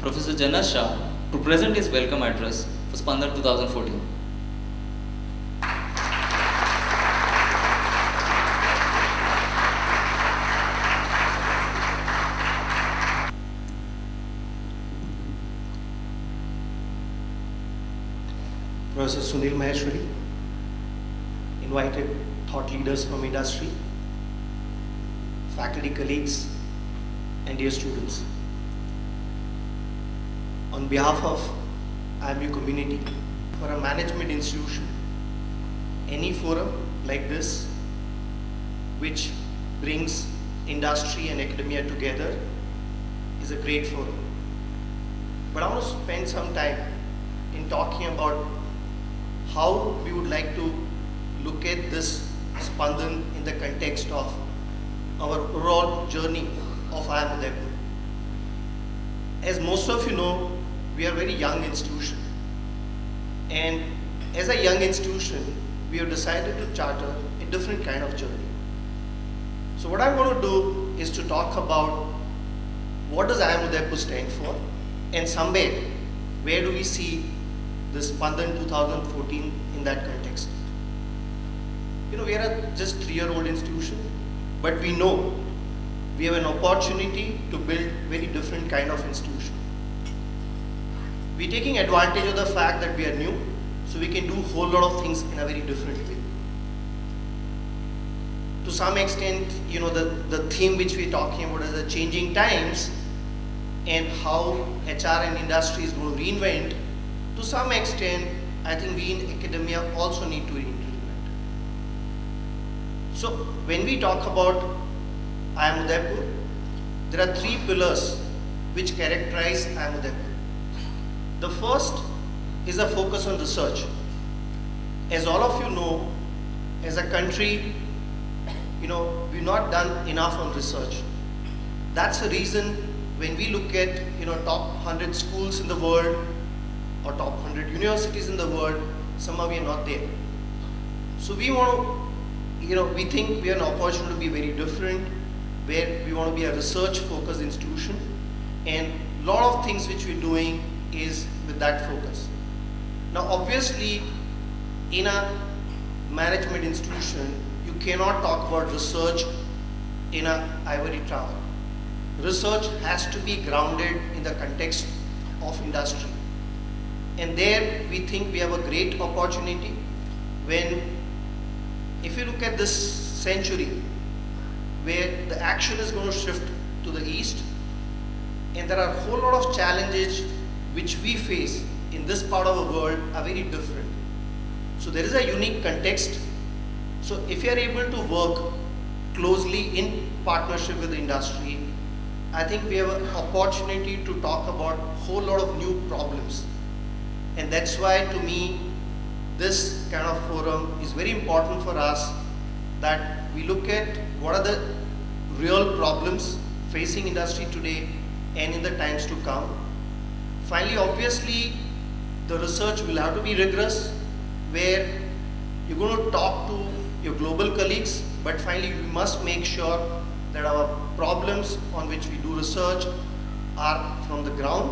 Professor Janat Shah to present his welcome address for Spandan 2014. Professor Sunil Maheshwari, invited thought leaders from industry, faculty colleagues, and dear students. On behalf of IMU community, for a management institution, any forum like this, which brings industry and academia together, is a great forum. But I want to spend some time in talking about how we would like to look at this Spandan in the context of our overall journey of IIM Udaipur. As most of you know, we are a very young institution, and as a young institution, we have decided to charter a different kind of journey. So what I'm going to do is to talk about what does IIM Udaipur stand for, and somewhere where do we see this Spandan 2014 in that context. You know, we are a just 3-year-old institution, but we know we have an opportunity to build very different kind of institution. We're taking advantage of the fact that we are new, so we can do a whole lot of things in a very different way. To some extent, you know, the theme which we're talking about is the changing times and how HR and industry is going to reinvent. To some extent, I think we in academia also need to reinvent. So when we talk about IIM Udaipur, there are 3 pillars which characterize IIM Udaipur. The first is a focus on research. As all of you know, as a country, you know, we've not done enough on research. That's the reason when we look at, you know, top 100 schools in the world or top 100 universities in the world, somehow we are not there. So we want to, you know, we think we have an opportunity to be very different, where we want to be a research focused institution, and a lot of things which we're doing is with that focus. Now obviously in a management institution, you cannot talk about research in an ivory tower. Research has to be grounded in the context of industry. And there we think we have a great opportunity when, if you look at this century, where the action is going to shift to the east, and there are a whole lot of challenges which we face in this part of the world are very different. So there is a unique context. So if you are able to work closely in partnership with the industry, I think we have an opportunity to talk about a whole lot of new problems. And that's why, to me, this kind of forum is very important for us, that we look at what are the real problems facing industry today and in the times to come. Finally, obviously, the research will have to be rigorous, where you're going to talk to your global colleagues, but finally we must make sure that our problems on which we do research are from the ground.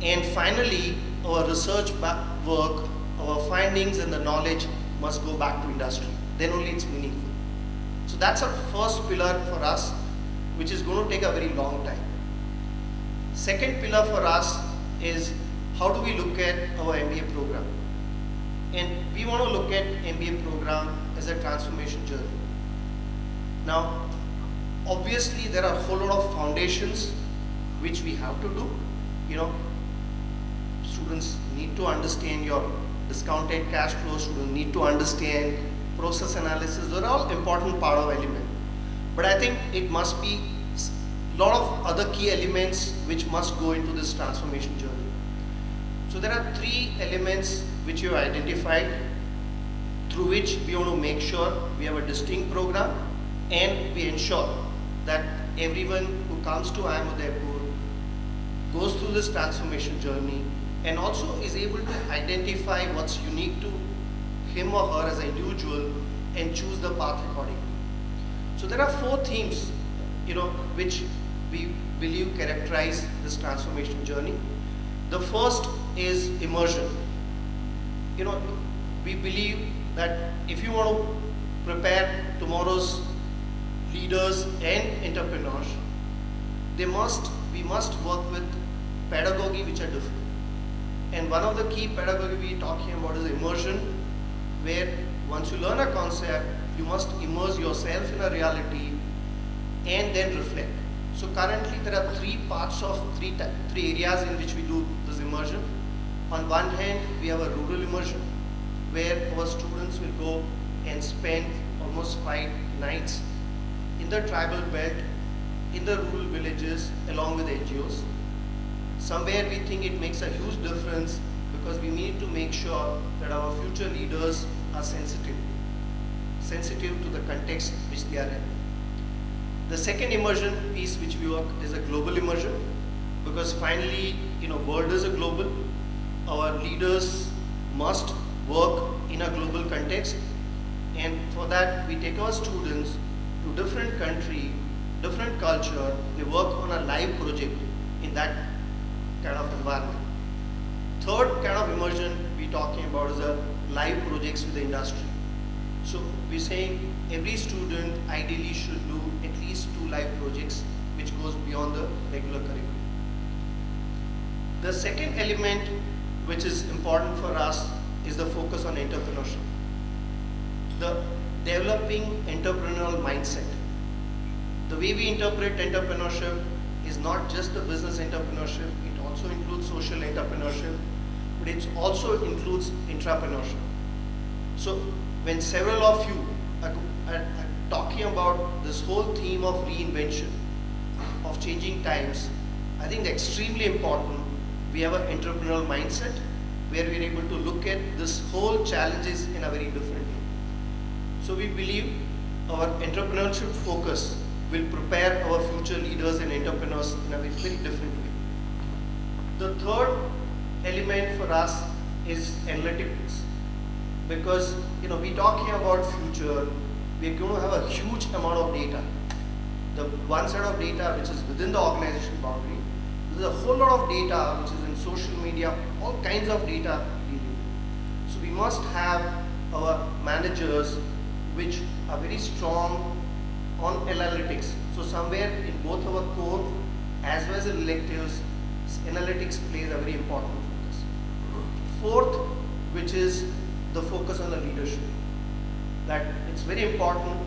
And finally, our research work, our findings and the knowledge must go back to industry. Then only it's meaningful. So that's our first pillar for us, which is going to take a very long time. Second pillar for us is how do we look at our MBA program? And we want to look at MBA program as a transformation journey. Now, obviously there are a whole lot of foundations which we have to do. You know, students need to understand your discounted cash flow, students need to understand process analysis. Those are all important part of element. But I think it must be a lot of other key elements which must go into this transformation journey. So there are 3 elements which you have identified, through which we want to make sure we have a distinct program and we ensure that everyone who comes to IIM Udaipur goes through this transformation journey and also is able to identify what's unique to him or her as an individual and choose the path accordingly. So there are 4 themes, you know, which we believe characterize this transformation journey. The first is immersion. You know, we believe that if you want to prepare tomorrow's leaders and entrepreneurs, we must work with pedagogy which are different. And one of the key pedagogy we're talking about is immersion, where once you learn a concept, you must immerse yourself in a reality and then reflect. So currently there are three areas in which we do this immersion. On one hand, we have a rural immersion, where our students will go and spend almost 5 nights in the tribal belt, in the rural villages, along with NGOs. Somewhere we think it makes a huge difference because we need to make sure that our future leaders are sensitive to the context which they are in. The second immersion piece which we work is a global immersion, because finally, world is a global. Our leaders must work in a global context, and for that we take our students to different country, different culture. They work on a live project in that kind of environment. Third kind of immersion we're talking about is a live projects with the industry. So we're saying every student ideally should do at least 2 live projects which goes beyond the regular curriculum. The second element which is important for us is the focus on entrepreneurship. The developing entrepreneurial mindset. The way we interpret entrepreneurship is not just the business entrepreneurship, it also includes social entrepreneurship, but it also includes intrapreneurship. So when several of you are talking about this whole theme of reinvention, of changing times, I think it's extremely important we have an entrepreneurial mindset where we're able to look at this whole challenges in a very different way. So we believe our entrepreneurship focus will prepare our future leaders and entrepreneurs in a very different way. The third element for us is analytics, because we're talking about future, we're going to have a huge amount of data. The one set of data which is within the organization boundary, there's a whole lot of data which is in social media, all kinds of data. So we must have our managers which are very strong on analytics. So somewhere in both our core as well as electives, analytics plays a very important focus. Fourth, which is the focus on the leadership. That it's very important,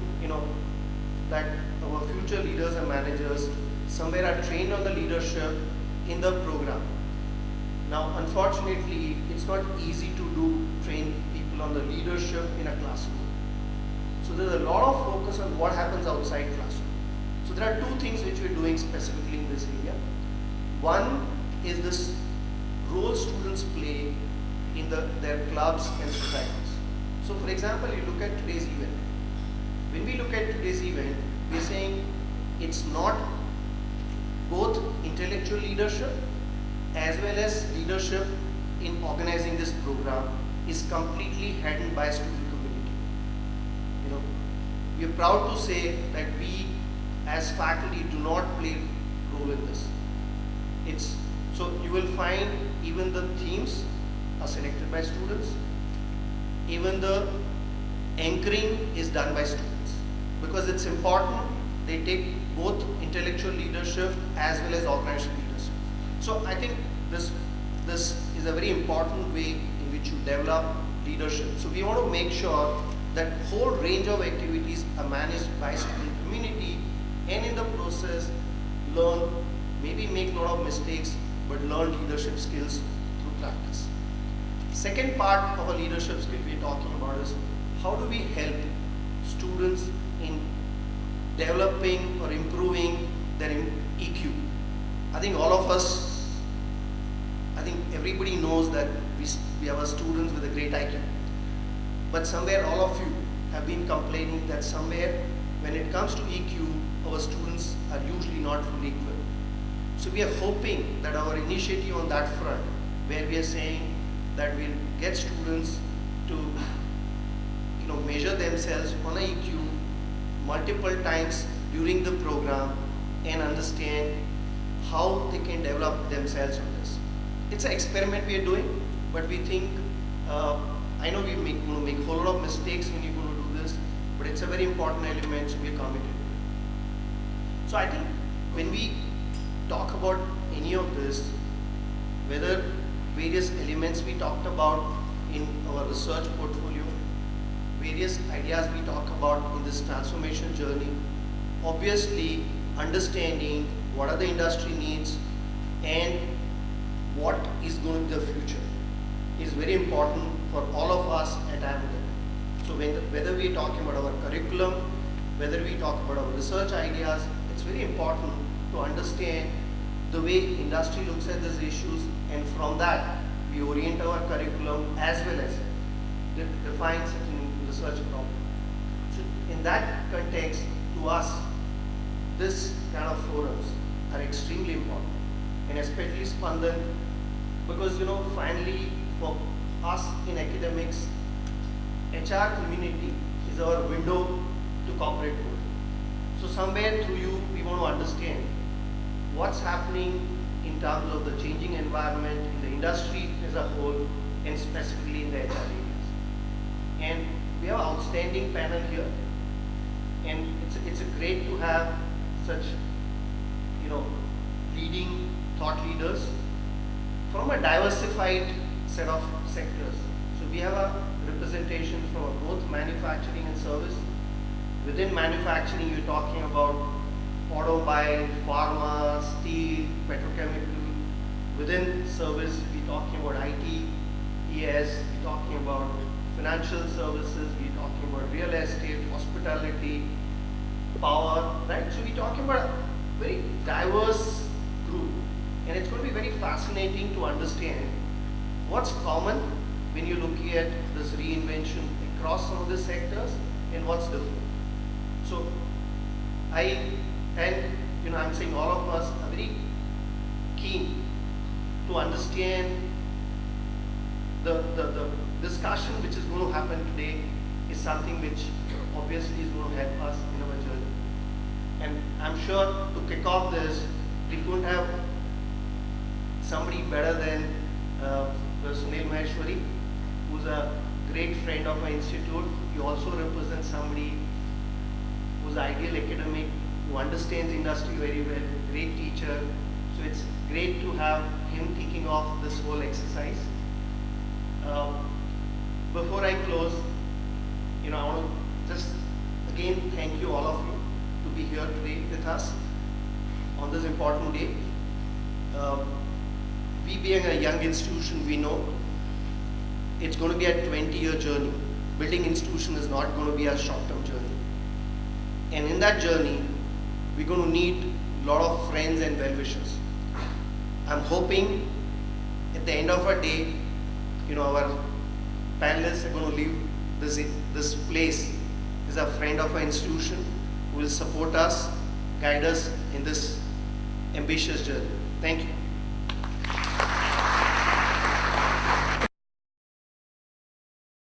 that our future leaders and managers somewhere are trained on the leadership in the program. Now, unfortunately, it's not easy to train people on the leadership in a classroom. So there's a lot of focus on what happens outside classroom. So there are 2 things which we're doing specifically in this area. One is this role students play in their clubs and societies. So for example, you look at today's event. When we look at today's event, we're saying it's not both intellectual leadership as well as leadership in organizing this program is completely handled by student community. We are proud to say that we as faculty do not play a role in this. So you will find even the themes are selected by students, even the anchoring is done by students, because it's important they take both intellectual leadership as well as organizational leadership. So I think this is a very important way in which you develop leadership. So we want to make sure that whole range of activities are managed by student community, and in the process learn, maybe make a lot of mistakes, but learn leadership skills through practice. Second part of a leadership skill we are talking about is how do we help students in developing or improving their EQ. I think all of us, I think everybody knows that we have students with a great IQ. But somewhere all of you have been complaining that somewhere when it comes to EQ, our students are usually not fully equipped. So we are hoping that our initiative on that front, where we are saying that we'll get students to measure themselves on a EQ multiple times during the program, and understand how they can develop themselves on this. It's an experiment we are doing, but we think, I know we make, make a whole lot of mistakes when you're going to do this, but it's a very important element, so we are committed to it. So I think when we talk about any of this, whether various elements we talked about in our research portfolio, various ideas we talk about in this transformation journey, obviously understanding what are the industry needs and what is going to be the future is very important for all of us at AMD. So whether we are talking about our curriculum, whether we talk about our research ideas, it's very important to understand the way industry looks at these issues, and from that we orient our curriculum as well as define certain research problems. So in that context, to us, this kind of forums are extremely important, and especially Spandan, because finally for us in academics, HR community is our window to corporate world. So somewhere through you, we want to understand what's happening in terms of the changing environment in the industry as a whole, and specifically in the HR areas. And we have an outstanding panel here, and it's great to have such leading thought leaders from a diversified set of sectors. So we have a representation from both manufacturing and service. Within manufacturing, you're talking about automobile, pharma, steel, petrochemical. Within service, we're talking about IT, ES, we're talking about financial services, we're talking about real estate, hospitality, power, right? So we're talking about a very diverse group, and it's going to be very fascinating to understand what's common when you're looking at this reinvention across some of the sectors and what's different. So I'm saying all of us are very keen to understand the discussion which is going to happen today is something which obviously is going to help us in our journey. And I'm sure to kick off this, we couldn't have somebody better than Sunil Maheshwari, who's a great friend of our institute. He also represents somebody who's ideal academic, who understands industry very well, great teacher. So it's great to have him kicking off this whole exercise. Before I close, I want to just again thank you, all of you, to be here today with us on this important day. We being a young institution, we know it's going to be a 20-year journey. Building institution is not going to be a short-term journey. And in that journey, we're going to need a lot of friends and well-wishers. I'm hoping at the end of our day, our panelists are going to leave this place as a friend of our institution who will support us, guide us in this ambitious journey. Thank you.